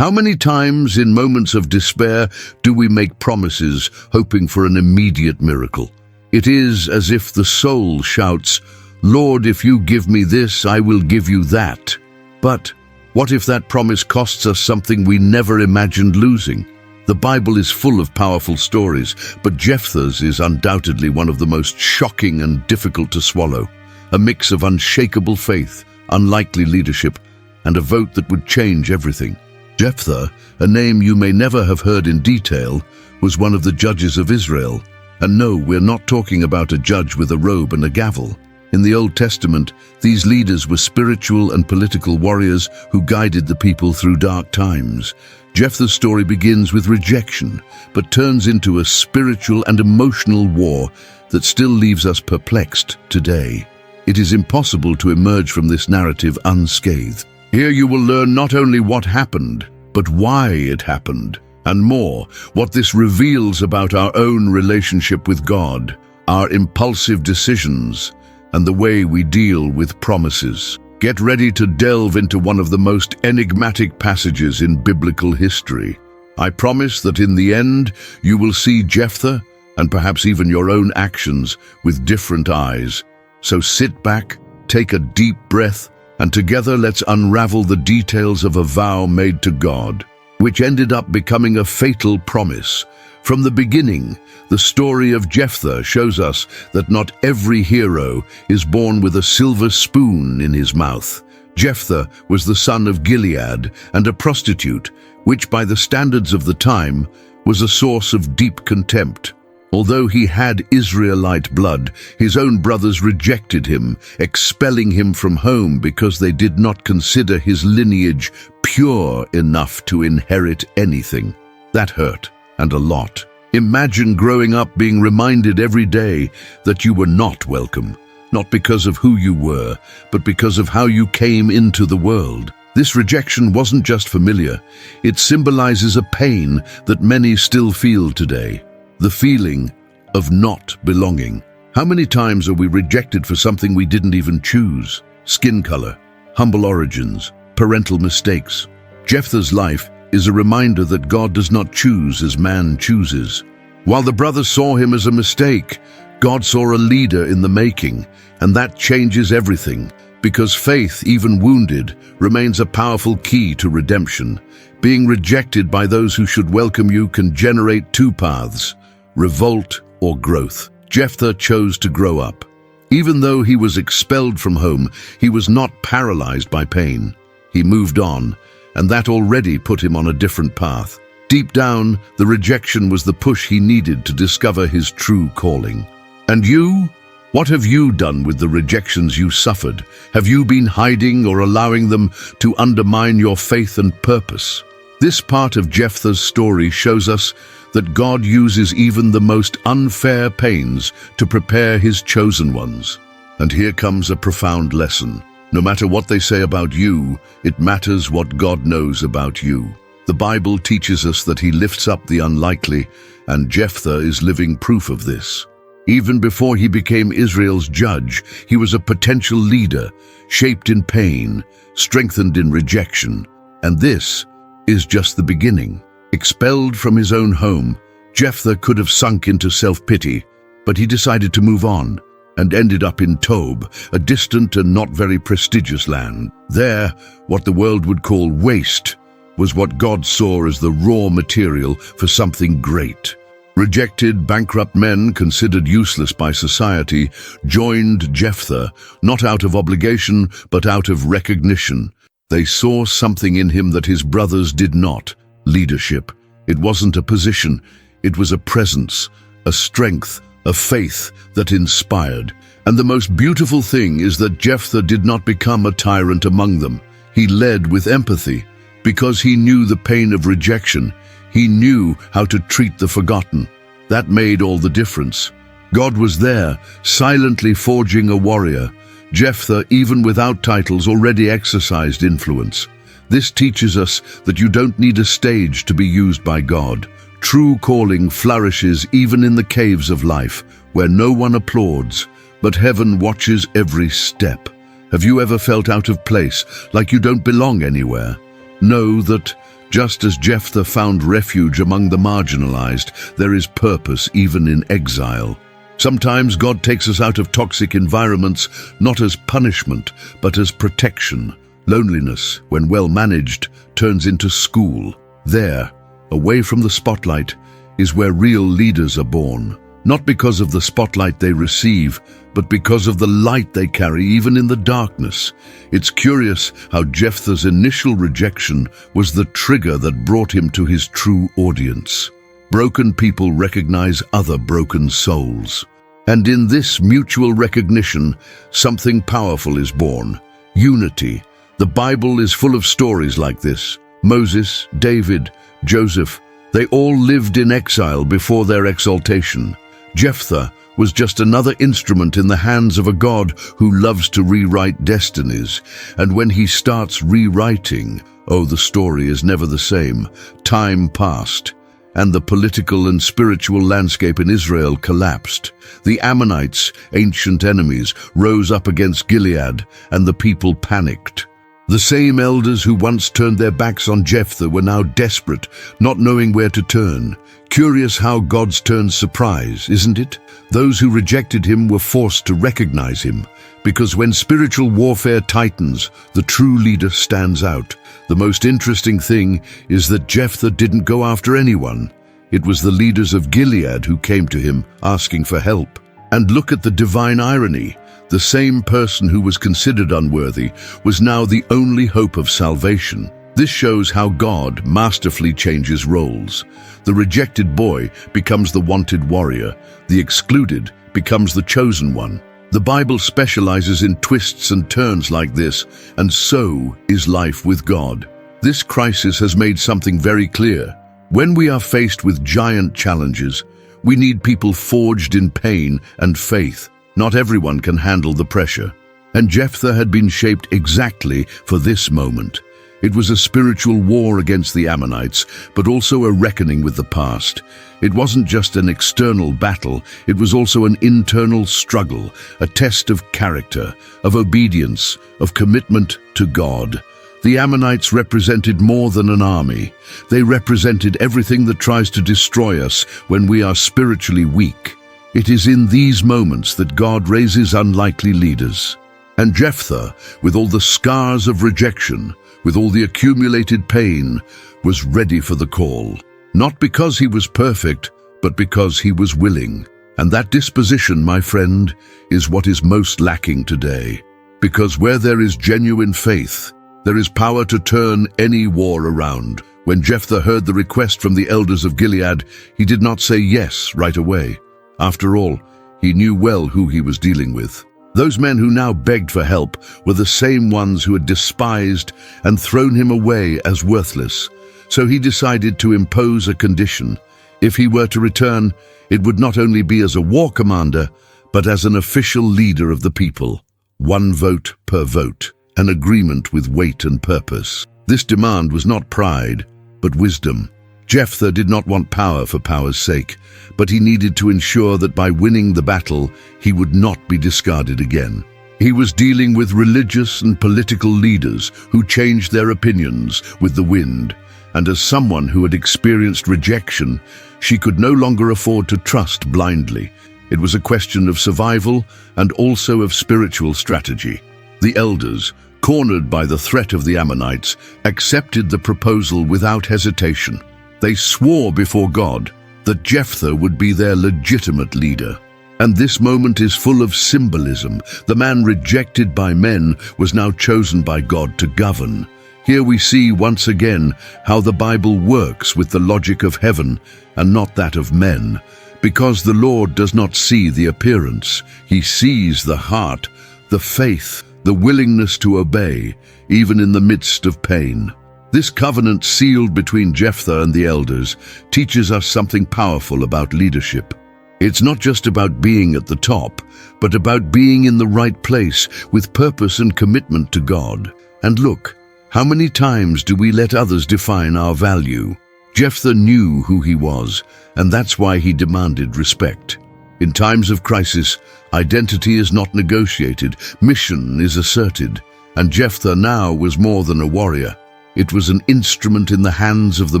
How many times in moments of despair do we make promises hoping for an immediate miracle? It is as if the soul shouts, "Lord, if you give me this, I will give you that." But what if that promise costs us something we never imagined losing? The Bible is full of powerful stories, but Jephthah's is undoubtedly one of the most shocking and difficult to swallow. A mix of unshakable faith, unlikely leadership, and a vote that would change everything. Jephthah, a name you may never have heard in detail, was one of the judges of Israel. And no, we're not talking about a judge with a robe and a gavel. In the Old Testament, these leaders were spiritual and political warriors who guided the people through dark times. Jephthah's story begins with rejection, but turns into a spiritual and emotional war that still leaves us perplexed today. It is impossible to emerge from this narrative unscathed. Here you will learn not only what happened, but why it happened, and more, what this reveals about our own relationship with God, our impulsive decisions, and the way we deal with promises. Get ready to delve into one of the most enigmatic passages in biblical history. I promise that in the end, you will see Jephthah, and perhaps even your own actions, with different eyes. So sit back, take a deep breath, and together let's unravel the details of a vow made to God, which ended up becoming a fatal promise. From the beginning, the story of Jephthah shows us that not every hero is born with a silver spoon in his mouth. Jephthah was the son of Gilead and a prostitute, which by the standards of the time was a source of deep contempt. Although he had Israelite blood, his own brothers rejected him, expelling him from home because they did not consider his lineage pure enough to inherit anything. That hurt, and a lot. Imagine growing up being reminded every day that you were not welcome, not because of who you were, but because of how you came into the world. This rejection wasn't just familiar, it symbolizes a pain that many still feel today. The feeling of not belonging. How many times are we rejected for something we didn't even choose? Skin color, humble origins, parental mistakes. Jephthah's life is a reminder that God does not choose as man chooses. While the brothers saw him as a mistake, God saw a leader in the making, and that changes everything, because faith, even wounded, remains a powerful key to redemption. Being rejected by those who should welcome you can generate two paths: revolt or growth. Jephthah chose to grow up. Even though he was expelled from home, he was not paralyzed by pain. He moved on, and that already put him on a different path. Deep down, the rejection was the push he needed to discover his true calling. And you? What have you done with the rejections you suffered? Have you been hiding or allowing them to undermine your faith and purpose? This part of Jephthah's story shows us that God uses even the most unfair pains to prepare his chosen ones. And here comes a profound lesson. No matter what they say about you, it matters what God knows about you. The Bible teaches us that he lifts up the unlikely, and Jephthah is living proof of this. Even before he became Israel's judge, he was a potential leader, shaped in pain, strengthened in rejection. And this is just the beginning. Expelled from his own home, Jephthah could have sunk into self-pity, but he decided to move on and ended up in Tob, a distant and not very prestigious land. There, what the world would call waste was what God saw as the raw material for something great. Rejected, bankrupt men considered useless by society joined Jephthah, not out of obligation, but out of recognition. They saw something in him that his brothers did not. Leadership. It wasn't a position, it was a presence, a strength, a faith that inspired. And the most beautiful thing is that Jephthah did not become a tyrant among them. He led with empathy. Because he knew the pain of rejection, he knew how to treat the forgotten. That made all the difference. God was there, silently forging a warrior. Jephthah, even without titles, already exercised influence. This teaches us that you don't need a stage to be used by God. True calling flourishes even in the caves of life, where no one applauds, but heaven watches every step. Have you ever felt out of place, like you don't belong anywhere? Know that Just as Jephthah found refuge among the marginalized, there is purpose even in exile. Sometimes God takes us out of toxic environments, not as punishment, but as protection. Loneliness, when well managed, turns into school. There, away from the spotlight, is where real leaders are born. Not because of the spotlight they receive, but because of the light they carry even in the darkness. It's curious how Jephthah's initial rejection was the trigger that brought him to his true audience. Broken people recognize other broken souls. And in this mutual recognition, something powerful is born. Unity. The Bible is full of stories like this. Moses, David, Joseph, they all lived in exile before their exaltation. Jephthah was just another instrument in the hands of a God who loves to rewrite destinies. And when he starts rewriting, the story is never the same. Time passed, and the political and spiritual landscape in Israel collapsed. The Ammonites, ancient enemies, rose up against Gilead, and the people panicked. The same elders who once turned their backs on Jephthah were now desperate, not knowing where to turn. Curious how God's turns surprise, isn't it? Those who rejected him were forced to recognize him, because when spiritual warfare tightens, the true leader stands out. The most interesting thing is that Jephthah didn't go after anyone. It was the leaders of Gilead who came to him, asking for help. And look at the divine irony. The same person who was considered unworthy was now the only hope of salvation. This shows how God masterfully changes roles. The rejected boy becomes the wanted warrior. The excluded becomes the chosen one. The Bible specializes in twists and turns like this, and so is life with God. This crisis has made something very clear. When we are faced with giant challenges, we need people forged in pain and faith. Not everyone can handle the pressure. And Jephthah had been shaped exactly for this moment. It was a spiritual war against the Ammonites, but also a reckoning with the past. It wasn't just an external battle, it was also an internal struggle, a test of character, of obedience, of commitment to God. The Ammonites represented more than an army. They represented everything that tries to destroy us when we are spiritually weak. It is in these moments that God raises unlikely leaders. And Jephthah, with all the scars of rejection, with all the accumulated pain, was ready for the call. Not because he was perfect, but because he was willing. And that disposition, my friend, is what is most lacking today. Because where there is genuine faith, there is power to turn any war around. When Jephthah heard the request from the elders of Gilead, he did not say yes right away. After all, he knew well who he was dealing with. Those men who now begged for help were the same ones who had despised and thrown him away as worthless. So he decided to impose a condition. If he were to return, it would not only be as a war commander, but as an official leader of the people. 1 vote per vote, an agreement with weight and purpose. This demand was not pride, but wisdom. Jephthah did not want power for power's sake, but he needed to ensure that by winning the battle, he would not be discarded again. He was dealing with religious and political leaders who changed their opinions with the wind, and as someone who had experienced rejection, she could no longer afford to trust blindly. It was a question of survival and also of spiritual strategy. The elders, cornered by the threat of the Ammonites, accepted the proposal without hesitation. They swore before God that Jephthah would be their legitimate leader. And this moment is full of symbolism. The man rejected by men was now chosen by God to govern. Here we see once again how the Bible works with the logic of heaven and not that of men. Because the Lord does not see the appearance, he sees the heart, the faith, the willingness to obey, even in the midst of pain. This covenant sealed between Jephthah and the elders teaches us something powerful about leadership. It's not just about being at the top, but about being in the right place with purpose and commitment to God. And look, how many times do we let others define our value? Jephthah knew who he was, and that's why he demanded respect. In times of crisis, identity is not negotiated, mission is asserted, and Jephthah now was more than a warrior. It was an instrument in the hands of the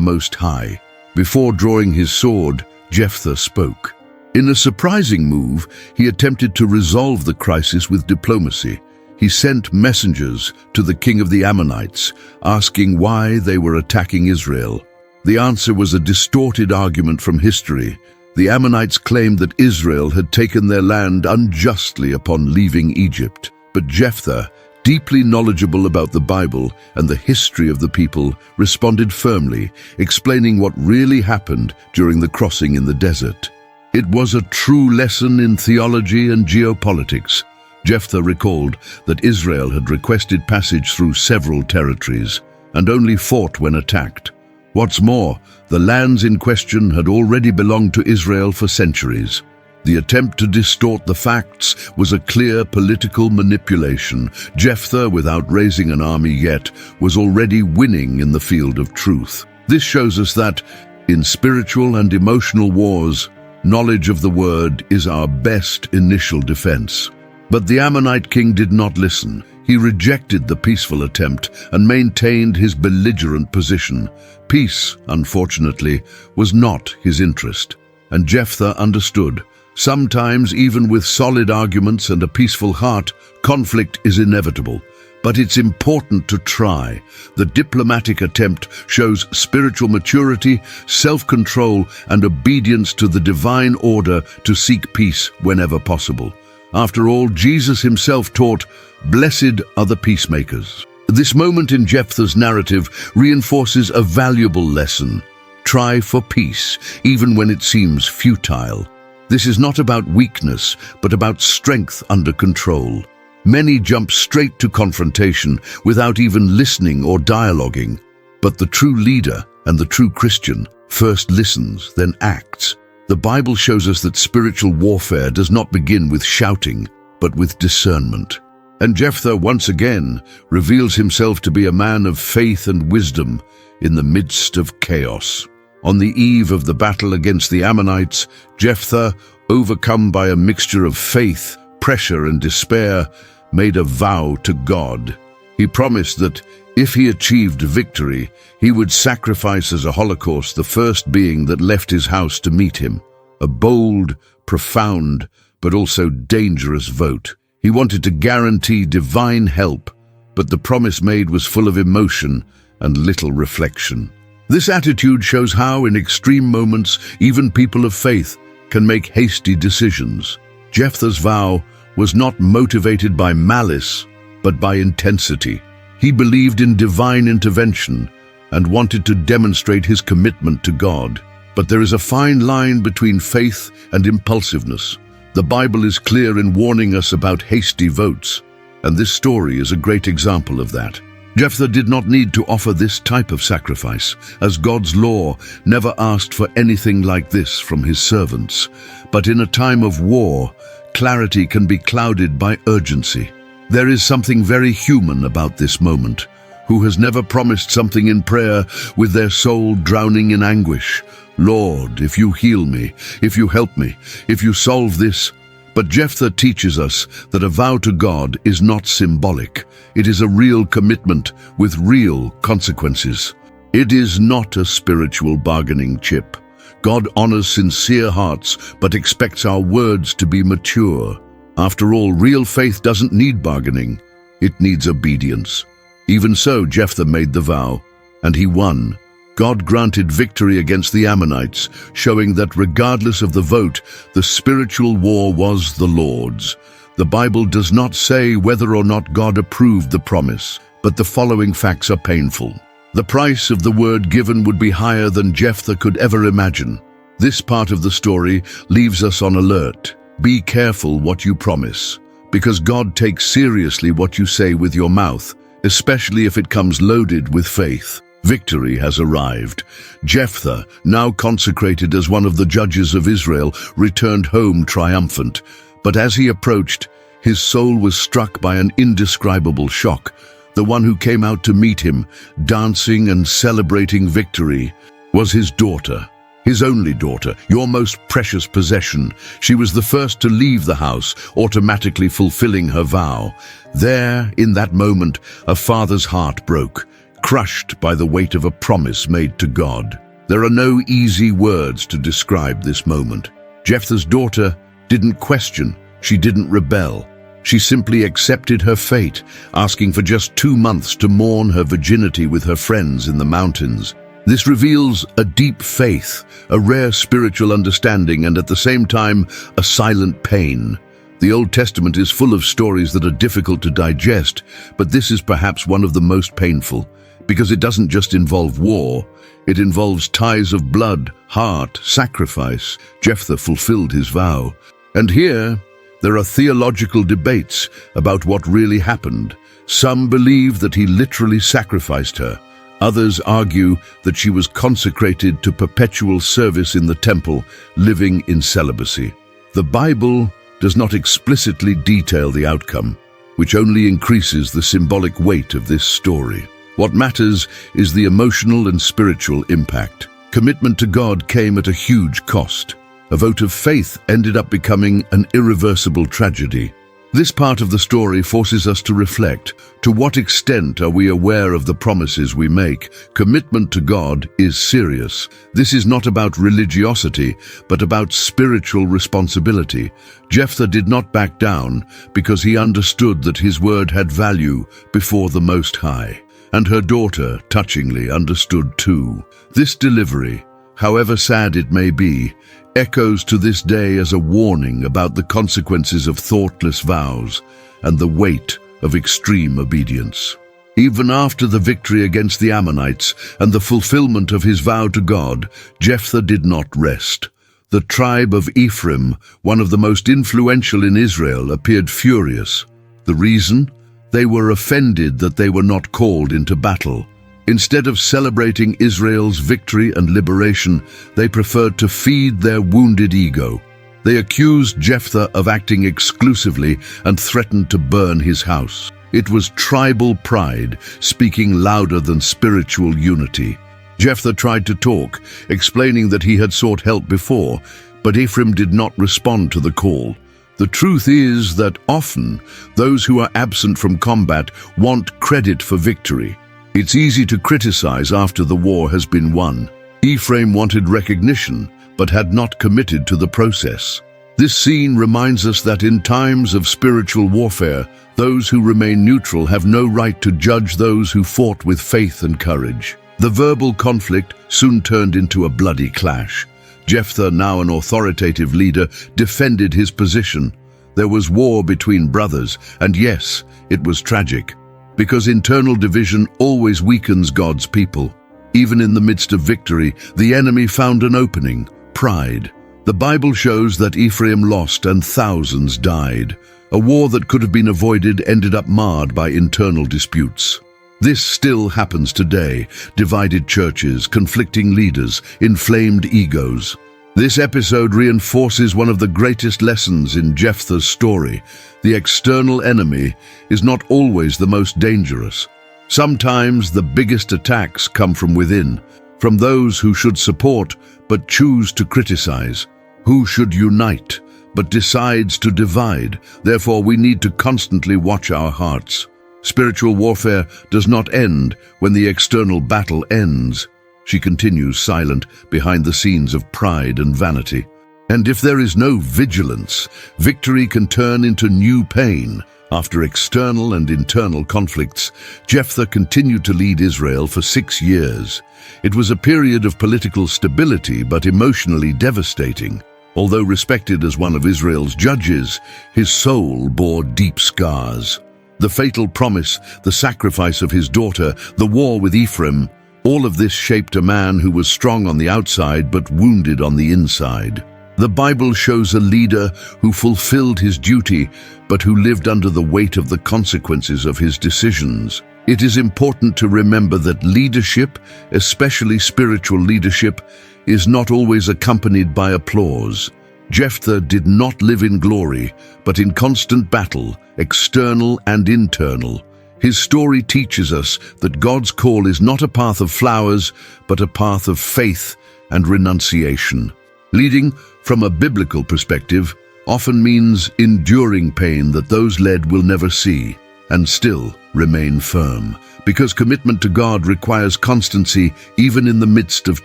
Most High. Before drawing his sword, Jephthah spoke. In a surprising move, he attempted to resolve the crisis with diplomacy. He sent messengers to the king of the Ammonites, asking why they were attacking Israel. The answer was a distorted argument from history. The Ammonites claimed that Israel had taken their land unjustly upon leaving Egypt. But Jephthah, deeply knowledgeable about the Bible and the history of the people, responded firmly, explaining what really happened during the crossing in the desert. It was a true lesson in theology and geopolitics. Jephthah recalled that Israel had requested passage through several territories and only fought when attacked. What's more, the lands in question had already belonged to Israel for centuries. The attempt to distort the facts was a clear political manipulation. Jephthah, without raising an army yet, was already winning in the field of truth. This shows us that, in spiritual and emotional wars, knowledge of the word is our best initial defense. But the Ammonite king did not listen. He rejected the peaceful attempt and maintained his belligerent position. Peace, unfortunately, was not his interest. And Jephthah understood. Sometimes, even with solid arguments and a peaceful heart, conflict is inevitable. But it's important to try. The diplomatic attempt shows spiritual maturity, self-control, and obedience to the divine order to seek peace whenever possible. After all, Jesus himself taught, "Blessed are the peacemakers." This moment in Jephthah's narrative reinforces a valuable lesson. Try for peace, even when it seems futile. This is not about weakness, but about strength under control. Many jump straight to confrontation without even listening or dialoguing. But the true leader and the true Christian first listens, then acts. The Bible shows us that spiritual warfare does not begin with shouting, but with discernment. And Jephthah once again reveals himself to be a man of faith and wisdom in the midst of chaos. On the eve of the battle against the Ammonites, Jephthah, overcome by a mixture of faith, pressure, and despair, made a vow to God. He promised that if he achieved victory, he would sacrifice as a holocaust the first being that left his house to meet him. A bold, profound, but also dangerous vote. He wanted to guarantee divine help, but the promise made was full of emotion and little reflection. This attitude shows how, in extreme moments, even people of faith can make hasty decisions. Jephthah's vow was not motivated by malice, but by intensity. He believed in divine intervention and wanted to demonstrate his commitment to God. But there is a fine line between faith and impulsiveness. The Bible is clear in warning us about hasty votes, and this story is a great example of that. Jephthah did not need to offer this type of sacrifice, as God's law never asked for anything like this from his servants. But in a time of war, clarity can be clouded by urgency. There is something very human about this moment. Who has never promised something in prayer with their soul drowning in anguish? Lord, if you heal me, if you help me, if you solve this. But Jephthah teaches us that a vow to God is not symbolic. It is a real commitment with real consequences. It is not a spiritual bargaining chip. God honors sincere hearts, but expects our words to be mature. After all, real faith doesn't need bargaining. It needs obedience. Even so, Jephthah made the vow, and he won. God granted victory against the Ammonites, showing that regardless of the vote, the spiritual war was the Lord's. The Bible does not say whether or not God approved the promise, but the following facts are painful. The price of the word given would be higher than Jephthah could ever imagine. This part of the story leaves us on alert. Be careful what you promise, because God takes seriously what you say with your mouth, especially if it comes loaded with faith. Victory has arrived. Jephthah, now consecrated as one of the judges of Israel, returned home triumphant. But as he approached, his soul was struck by an indescribable shock. The one who came out to meet him, dancing and celebrating victory, was his daughter. His only daughter, your most precious possession. She was the first to leave the house, automatically fulfilling her vow. There, in that moment, a father's heart broke. crushed by the weight of a promise made to God. There are no easy words to describe this moment. Jephthah's daughter didn't question, she didn't rebel. She simply accepted her fate, asking for just 2 months to mourn her virginity with her friends in the mountains. This reveals a deep faith, a rare spiritual understanding, and at the same time, a silent pain. The Old Testament is full of stories that are difficult to digest, but this is perhaps one of the most painful, because it doesn't just involve war, it involves ties of blood, heart, sacrifice. Jephthah fulfilled his vow. And here, there are theological debates about what really happened. Some believe that he literally sacrificed her. Others argue that she was consecrated to perpetual service in the temple, living in celibacy. The Bible does not explicitly detail the outcome, which only increases the symbolic weight of this story. What matters is the emotional and spiritual impact. Commitment to God came at a huge cost. A vote of faith ended up becoming an irreversible tragedy. This part of the story forces us to reflect. To what extent are we aware of the promises we make? Commitment to God is serious. This is not about religiosity, but about spiritual responsibility. Jephthah did not back down because he understood that his word had value before the Most High. And her daughter, touchingly, understood too. This delivery, however sad it may be, echoes to this day as a warning about the consequences of thoughtless vows and the weight of extreme obedience. Even after the victory against the Ammonites and the fulfillment of his vow to God, Jephthah did not rest. The tribe of Ephraim, one of the most influential in Israel, appeared furious. The reason? They were offended that they were not called into battle. Instead of celebrating Israel's victory and liberation, they preferred to feed their wounded ego. They accused Jephthah of acting exclusively and threatened to burn his house. It was tribal pride speaking louder than spiritual unity. Jephthah tried to talk, explaining that he had sought help before, but Ephraim did not respond to the call. The truth is that often those who are absent from combat want credit for victory. It's easy to criticize after the war has been won. Ephraim wanted recognition, but had not committed to the process. This scene reminds us that in times of spiritual warfare, those who remain neutral have no right to judge those who fought with faith and courage. The verbal conflict soon turned into a bloody clash. Jephthah, now an authoritative leader, defended his position. There was war between brothers, and yes, it was tragic. Because internal division always weakens God's people. Even in the midst of victory, the enemy found an opening: pride. The Bible shows that Ephraim lost and thousands died. A war that could have been avoided ended up marred by internal disputes. This still happens today: divided churches, conflicting leaders, inflamed egos. This episode reinforces one of the greatest lessons in Jephthah's story. The external enemy is not always the most dangerous. Sometimes the biggest attacks come from within, from those who should support but choose to criticize, who should unite but decides to divide. Therefore, we need to constantly watch our hearts. Spiritual warfare does not end when the external battle ends. She continues silent behind the scenes of pride and vanity. And if there is no vigilance, victory can turn into new pain. After external and internal conflicts, Jephthah continued to lead Israel for 6 years. It was a period of political stability but emotionally devastating. Although respected as one of Israel's judges, his soul bore deep scars. The fatal promise, the sacrifice of his daughter, the war with Ephraim, all of this shaped a man who was strong on the outside but wounded on the inside. The Bible shows a leader who fulfilled his duty but who lived under the weight of the consequences of his decisions. It is important to remember that leadership, especially spiritual leadership, is not always accompanied by applause. Jephthah did not live in glory, but in constant battle, external and internal. His story teaches us that God's call is not a path of flowers, but a path of faith and renunciation. Leading, from a biblical perspective, often means enduring pain that those led will never see. And still, remain firm, because commitment to God requires constancy even in the midst of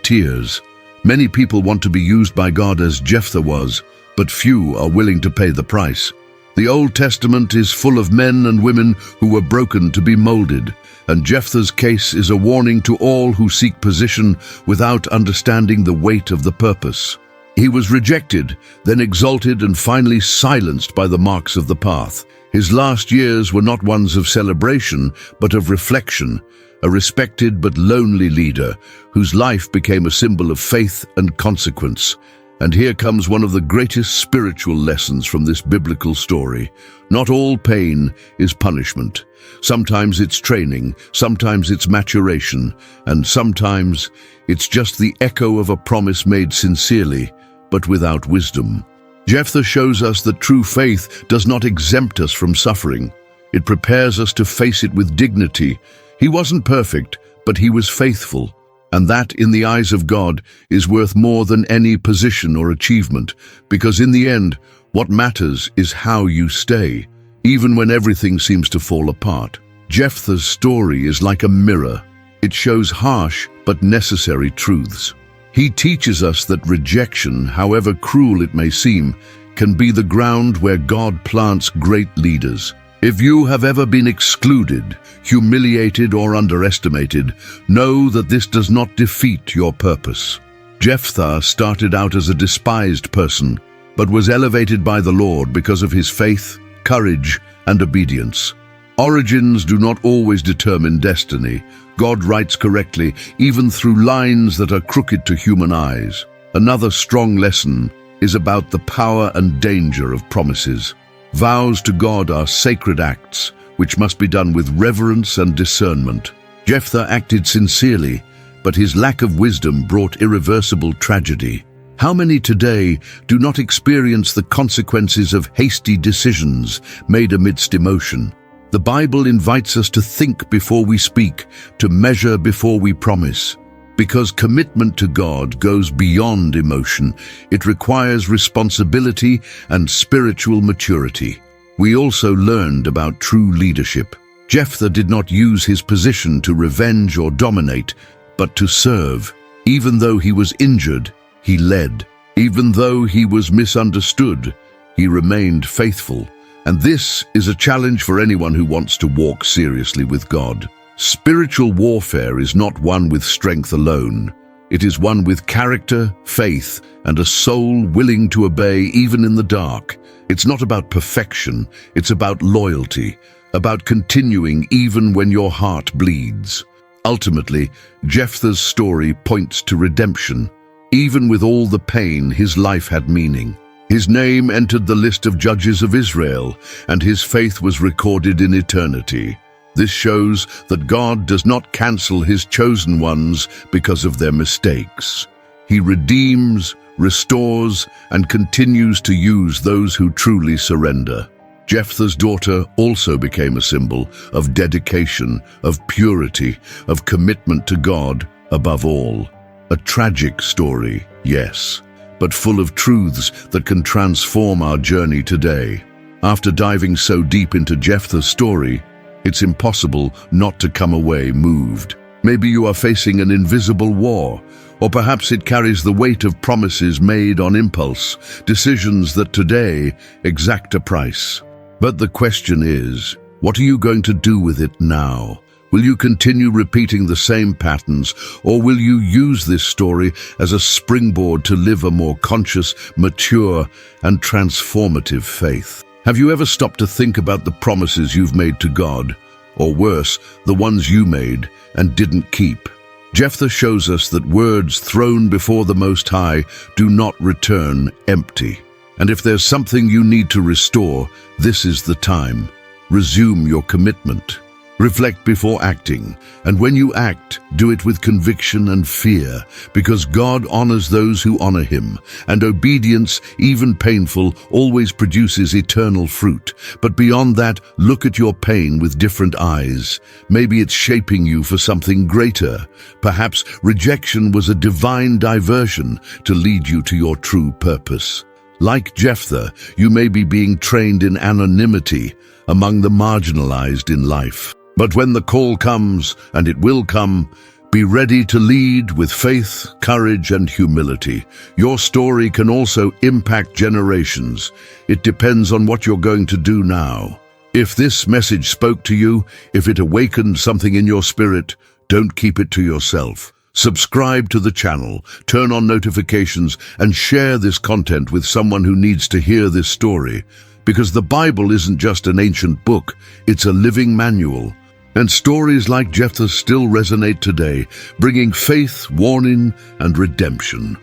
tears. Many people want to be used by God as Jephthah was, but few are willing to pay the price. The Old Testament is full of men and women who were broken to be molded, and Jephthah's case is a warning to all who seek position without understanding the weight of the purpose. He was rejected, then exalted, and finally silenced by the marks of the path. His last years were not ones of celebration, but of reflection, a respected but lonely leader whose life became a symbol of faith and consequence. And here comes one of the greatest spiritual lessons from this biblical story. Not all pain is punishment. Sometimes it's training, sometimes it's maturation, and sometimes it's just the echo of a promise made sincerely, but without wisdom. Jephthah shows us that true faith does not exempt us from suffering. It prepares us to face it with dignity. He wasn't perfect, but he was faithful. And that, in the eyes of God, is worth more than any position or achievement, because in the end, what matters is how you stay, even when everything seems to fall apart. Jephthah's story is like a mirror. It shows harsh but necessary truths. He teaches us that rejection, however cruel it may seem, can be the ground where God plants great leaders. If you have ever been excluded, humiliated, or underestimated, know that this does not defeat your purpose. Jephthah started out as a despised person, but was elevated by the Lord because of his faith, courage, and obedience. Origins do not always determine destiny. God writes correctly, even through lines that are crooked to human eyes. Another strong lesson is about the power and danger of promises. Vows to God are sacred acts, which must be done with reverence and discernment. Jephthah acted sincerely, but his lack of wisdom brought irreversible tragedy. How many today do not experience the consequences of hasty decisions made amidst emotion? The Bible invites us to think before we speak, to measure before we promise. Because commitment to God goes beyond emotion, it requires responsibility and spiritual maturity. We also learned about true leadership. Jephthah did not use his position to revenge or dominate, but to serve. Even though he was injured, he led. Even though he was misunderstood, he remained faithful. And this is a challenge for anyone who wants to walk seriously with God. Spiritual warfare is not one with strength alone. It is one with character, faith, and a soul willing to obey even in the dark. It's not about perfection, it's about loyalty, about continuing even when your heart bleeds. Ultimately, Jephthah's story points to redemption. Even with all the pain, his life had meaning. His name entered the list of judges of Israel, and his faith was recorded in eternity. This shows that God does not cancel his chosen ones because of their mistakes. He redeems, restores, and continues to use those who truly surrender. Jephthah's daughter also became a symbol of dedication, of purity, of commitment to God above all. A tragic story, yes, but full of truths that can transform our journey today. After diving so deep into Jephthah's story, it's impossible not to come away moved. Maybe you are facing an invisible war, or perhaps it carries the weight of promises made on impulse, decisions that today exact a price. But the question is, what are you going to do with it now? Will you continue repeating the same patterns, or will you use this story as a springboard to live a more conscious, mature, and transformative faith? Have you ever stopped to think about the promises you've made to God, or worse, the ones you made and didn't keep? Jephthah shows us that words thrown before the Most High do not return empty. And if there's something you need to restore, this is the time. Resume your commitment. Reflect before acting, and when you act, do it with conviction and fear, because God honors those who honor him, and obedience, even painful, always produces eternal fruit. But beyond that, look at your pain with different eyes. Maybe it's shaping you for something greater. Perhaps rejection was a divine diversion to lead you to your true purpose. Like Jephthah, you may be being trained in anonymity among the marginalized in life. But when the call comes, and it will come, be ready to lead with faith, courage, and humility. Your story can also impact generations. It depends on what you're going to do now. If this message spoke to you, if it awakened something in your spirit, don't keep it to yourself. Subscribe to the channel, turn on notifications, and share this content with someone who needs to hear this story. Because the Bible isn't just an ancient book, it's a living manual. And stories like Jephthah still resonate today, bringing faith, warning, and redemption.